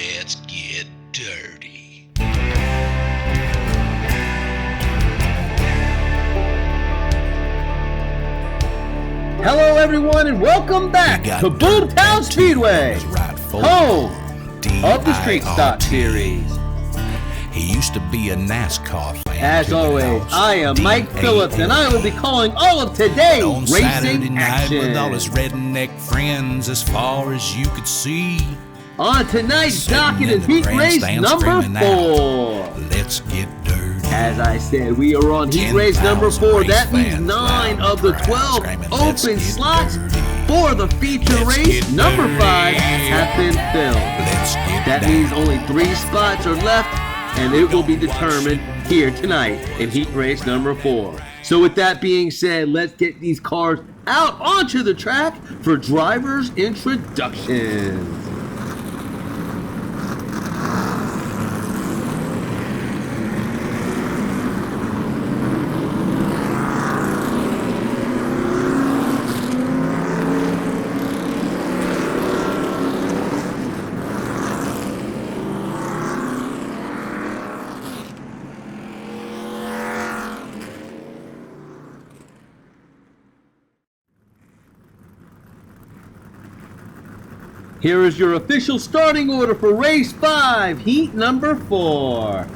Let's get dirty. Hello everyone and welcome back to Boomtown Speedway, home of the Street Stock Series. He used to be a NASCAR fan. As always, I am Mike Phillips and I will be calling all of today's on Saturday racing night action. with all his redneck friends as far as you could see. On tonight's Sitting docket in is the heat race grandstand number screaming 4. out, let's get dirty. As I said, we are on heat race number 4. That means 9 of the 12 open slots for the feature race number 5 have been filled. That means only 3 spots are left, and it will be determined here tonight in heat race number 4. So with that being said, let's get these cars out onto the track for drivers' introductions. Here is your official starting order for race 5, heat number 4.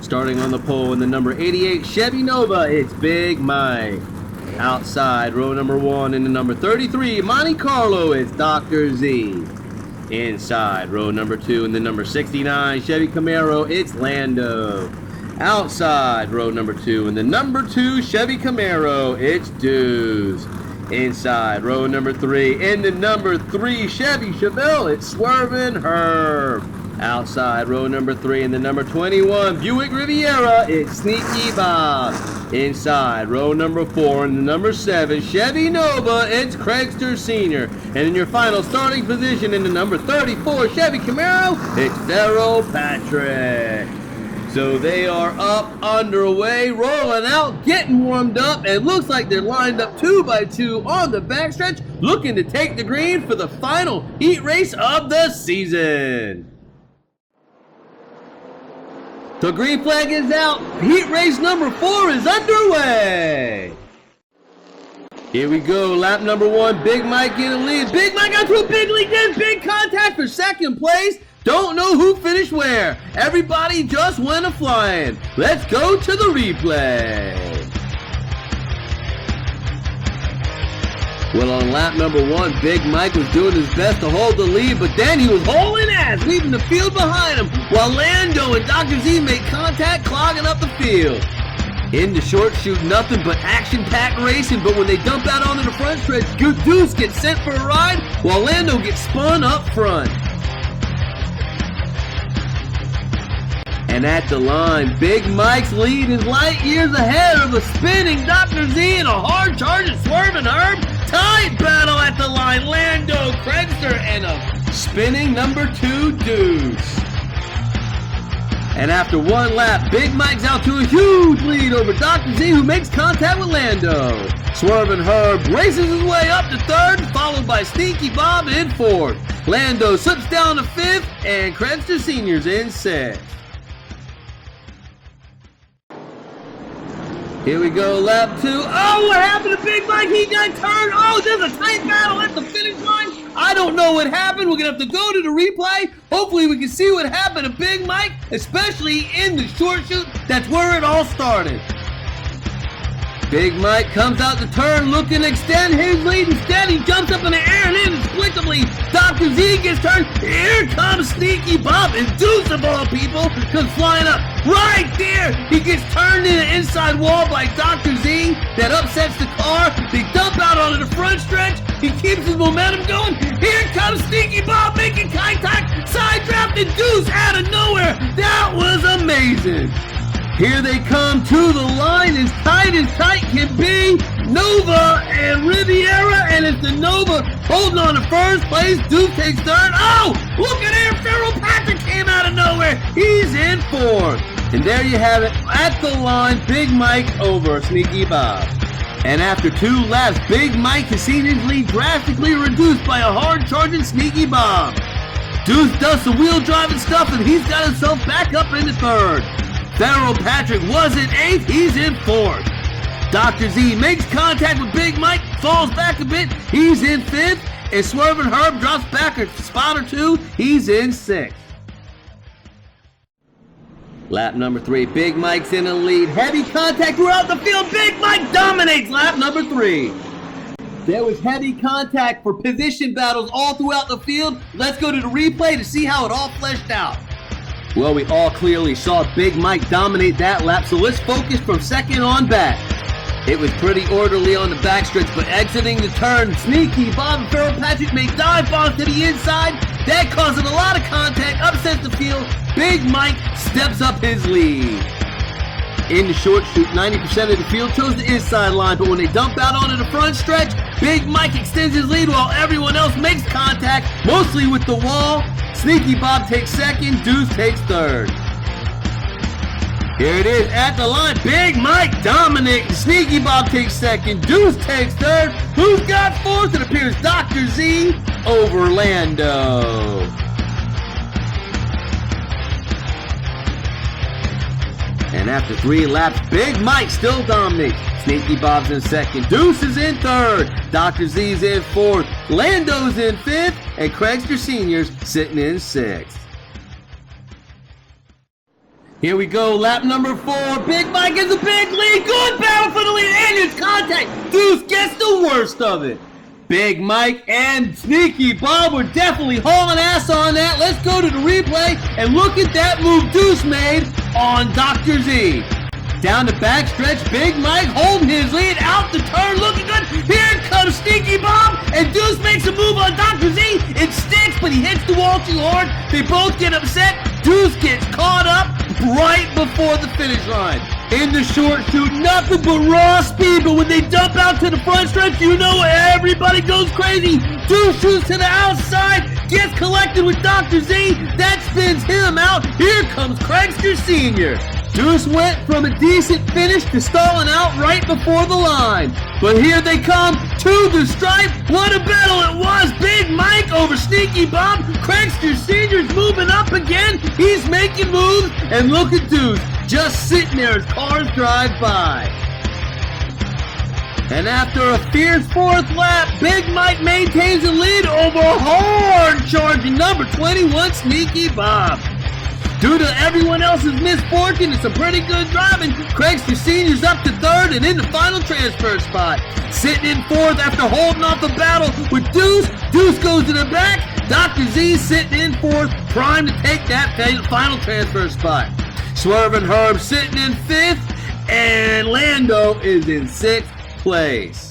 Starting on the pole in the number 88 Chevy Nova, it's Big Mike. Outside, row number 1 in the number 33 Monte Carlo, it's Dr. Z. Inside, row number 2 in the number 69 Chevy Camaro, it's Lando. Outside, row number 2 in the number 2 Chevy Camaro, it's Deuce. Inside, row number 3, in the number 3 Chevy Chevelle, it's Swervin' Herb. Outside, row number 3, in the number 21 Buick Riviera, it's Sneaky Bob. Inside, row number 4, in the number 7 Chevy Nova, it's Craigster Sr. And in your final starting position, in the number 34 Chevy Camaro, it's Daryl Patrick. So they are up, underway, rolling out, getting warmed up, and looks like they're lined up 2 by 2 on the backstretch, looking to take the green for the final heat race of the season. The green flag is out. Heat race number 4 is underway. Here we go, lap number 1, Big Mike in the lead. Big Mike got to a big lead, then big contact for second place. Don't know who finished where. Everybody just went a-flying. Let's go to the replay. Well, on lap number 1, Big Mike was doing his best to hold the lead, but then he was hauling ass, leaving the field behind him, while Lando and Dr. Z made contact, clogging up the field. In the short shoot, nothing but action-packed racing, but when they dump out onto the front stretch, Deuce gets sent for a ride, while Lando gets spun up front. And at the line, Big Mike's lead is light years ahead of a spinning Dr. Z and a hard-charging Swervin' Herb. Tight battle at the line, Lando, Craigster, and a spinning number 2 Deuce. And after one lap, Big Mike's out to a huge lead over Dr. Z, who makes contact with Lando. Swervin' Herb races his way up to 3rd, followed by Sneaky Bob in 4th. Lando slips down to 5th, and Craigster Sr.'s in 6th. Here we go, lap 2. Oh, what happened to Big Mike? He got turned. Oh, there's a tight battle at the finish line. I don't know what happened. We're going to have to go to the replay. Hopefully we can see what happened to Big Mike, especially in the short shoot. That's where it all started. Big Mike comes out the turn looking to extend his lead. Instead, he jumps up in the air and inexplicably, Dr. Z gets turned. Here comes Sneaky Bob, and Deuce of all people comes flying up. Right there, he gets turned in the inside wall by Dr. Z. That upsets the car. They dump out onto the front stretch. He keeps his momentum going. Here comes Sneaky Bob making contact. Side draft and Deuce out of nowhere. That was amazing. Here they come to the line as tight can be. Nova and Riviera, and it's the Nova holding on to first place. Deuce takes 3rd. Oh, look at here, Daryl Patrick came out of nowhere. He's in 4th. And there you have it, at the line, Big Mike over Sneaky Bob. And after 2 laps, Big Mike has seen his lead drastically reduced by a hard-charging Sneaky Bob. Deuce does some wheel driving stuff and he's got himself back up into third. Federal Patrick was in eighth, he's in fourth. Dr. Z makes contact with Big Mike, falls back a bit, he's in fifth. And Swerving Herb drops back a spot or two, he's in sixth. Lap number 3, Big Mike's in the lead. Heavy contact throughout the field, Big Mike dominates lap number 3. There was heavy contact for position battles all throughout the field. Let's go to the replay to see how it all fleshed out. Well, we all clearly saw Big Mike dominate that lap, so let's focus from second on back. It was pretty orderly on the backstretch, but exiting the turn, Sneaky Bob and Federal Patrick make dive bombs to the inside. That causes a lot of contact, upsets the field. Big Mike steps up his lead. In the short shoot, 90% of the field chose the inside line, but when they dump out onto the front stretch, Big Mike extends his lead while everyone else makes contact, mostly with the wall. Sneaky Bob takes second, Deuce takes third. Here it is at the line. Big Mike dominates. Sneaky Bob takes second. Deuce takes third. Who's got fourth? It appears Dr. Z over Lando. And after 3 laps, Big Mike still dominates. Sneaky Bob's in second. Deuce is in third. Dr. Z's in fourth. Lando's in fifth. And Craigster Sr.'s sitting in sixth. Here we go, lap number 4. Big Mike has a big lead. Good battle for the lead, and it's contact. Deuce gets the worst of it. Big Mike and Sneaky Bob were definitely hauling ass on that. Let's go to the replay and look at that move Deuce made on Dr. Z. Down the backstretch, Big Mike holding his lead out the turn, looking good. Here comes Sneaky Bob, and Deuce makes a move on Dr. Z. It sticks, but he hits the wall too hard. They both get upset. Deuce gets caught up right before the finish line. In the short shoot, nothing but raw speed, but when they dump out to the front stretch, you know everybody goes crazy. Deuce shoots to the outside, gets collected with Dr. Z. That spins him out. Here comes Craigster Sr. Deuce went from a decent finish to stalling out right before the line. But here they come to the stripe. What a battle it was. Big Mike over Sneaky Bob. Craigster Sr.'s moving up again. He's making moves. And look at Deuce just sitting there as cars drive by. And after a fierce 4th lap, Big Mike maintains the lead over hard-charging number 21 Sneaky Bob. Due to everyone else's misfortune and some pretty good driving, Craigster Sr.'s up to 3rd and in the final transfer spot. Sitting in 4th after holding off the battle with Deuce. Deuce goes to the back. Dr. Z sitting in 4th, primed to take that final transfer spot. Swerving Herb sitting in 5th, and Lando is in 6th place.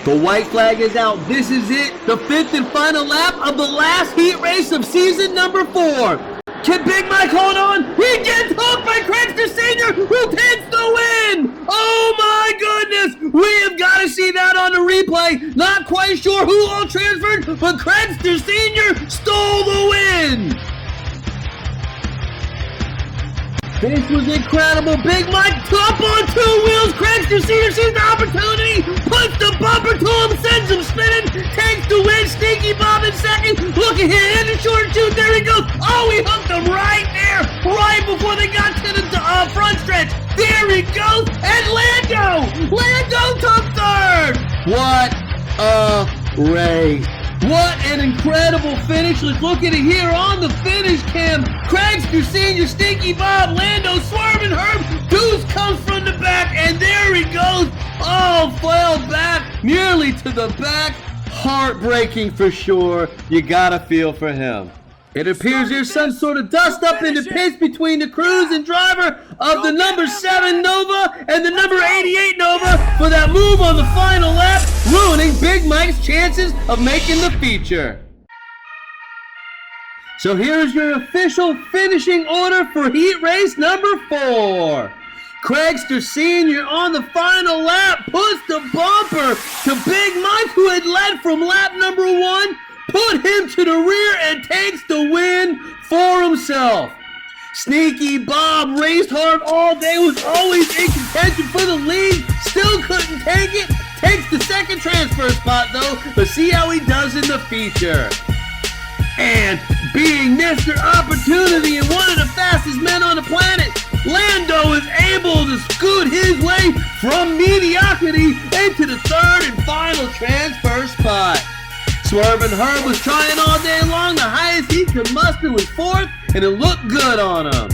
The white flag is out. This is it. The 5th and final lap of the last heat race of season number 4. Can Big Mike hold on? He gets hooked by Craigster Sr., who takes the win! Oh my goodness! We have got to see that on the replay. Not quite sure who all transferred, but Craigster Sr. stole the win! This was incredible. Big Mike up on 2 wheels. Craigster Sr. sees the opportunity, puts the bumper to him, sends him spinning, takes the win. Sneaky Bob in second. Look at here in the short shoot. There he goes. Oh, he hooked him right there, right before they got to the front stretch. There he goes. And Lando took 3rd. What a race. What an incredible finish. Let's look at it here on the finish cam. Craigster Sr., Sneaky Bob, Lando, Swerving Herb. Deuce comes from the back, and there he goes. Oh, fell back, nearly to the back. Heartbreaking for sure. You gotta feel for him. It appears there's some sort of dust up in the pits between the crews and driver of the number 7 Nova and the number 88 Nova for that move on the final lap, ruining Big Mike's chances of making the feature. So here's your official finishing order for heat race number 4. Craigster Sr. on the final lap puts the bumper to Big Mike, who had led from lap number 1. Put him to the rear and takes the win for himself. Sneaky Bob raced hard all day, was always in contention for the lead, still couldn't take it, takes the second transfer spot though. Let's see how he does in the feature. And being Mr. Opportunity and one of the fastest men on the planet, Lando is able to scoot his way from mediocrity into the third and final transfer spot. Swerve and Herb was trying all day long. The highest he could muster was fourth, and it looked good on him.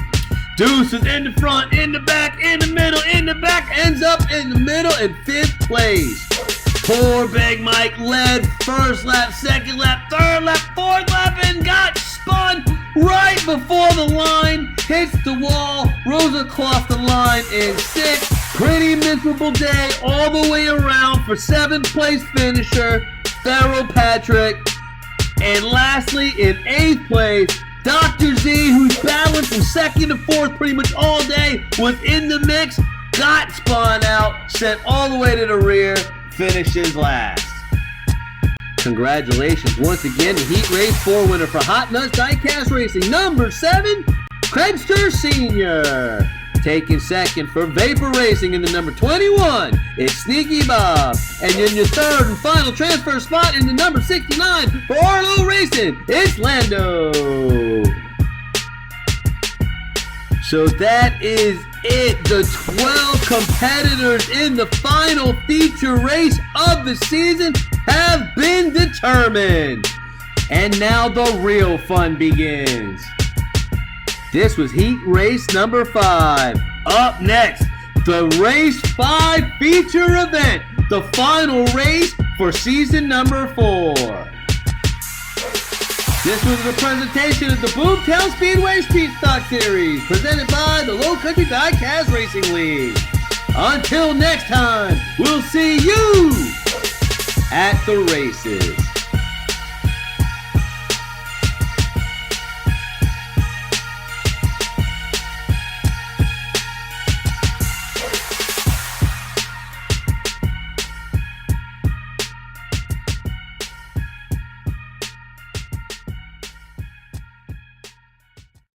Deuce is in the front, in the back, in the middle, in the back, ends up in the middle in fifth place. Poor Big Mike led first lap, second lap, third lap, fourth lap, and got spun right before the line. Hits the wall, rose across the line in sixth. Pretty miserable day all the way around for seventh place finisher, Farrell Patrick. And lastly, in eighth place, Dr. Z, who's battling from second to fourth pretty much all day, was in the mix, got spun out, sent all the way to the rear, finishes last. Congratulations once again to Heat Race 4 winner for Hot Nuts Diecast Racing, number 7, Craigster Sr. Taking second for Vapor Racing in the number 21, it's Sneaky Bob. And in your third and final transfer spot in the number 69 for Arlo Racing, it's Lando. So that is it. The 12 competitors in the final feature race of the season have been determined. And now the real fun begins. This was Heat Race number 5. Up next, the Race 5 feature event, the final race for season number 4. This was a presentation of the Boomtown Speedway Street Stock Series, presented by the Low Country Diecast Racing League. Until next time, we'll see you at the races.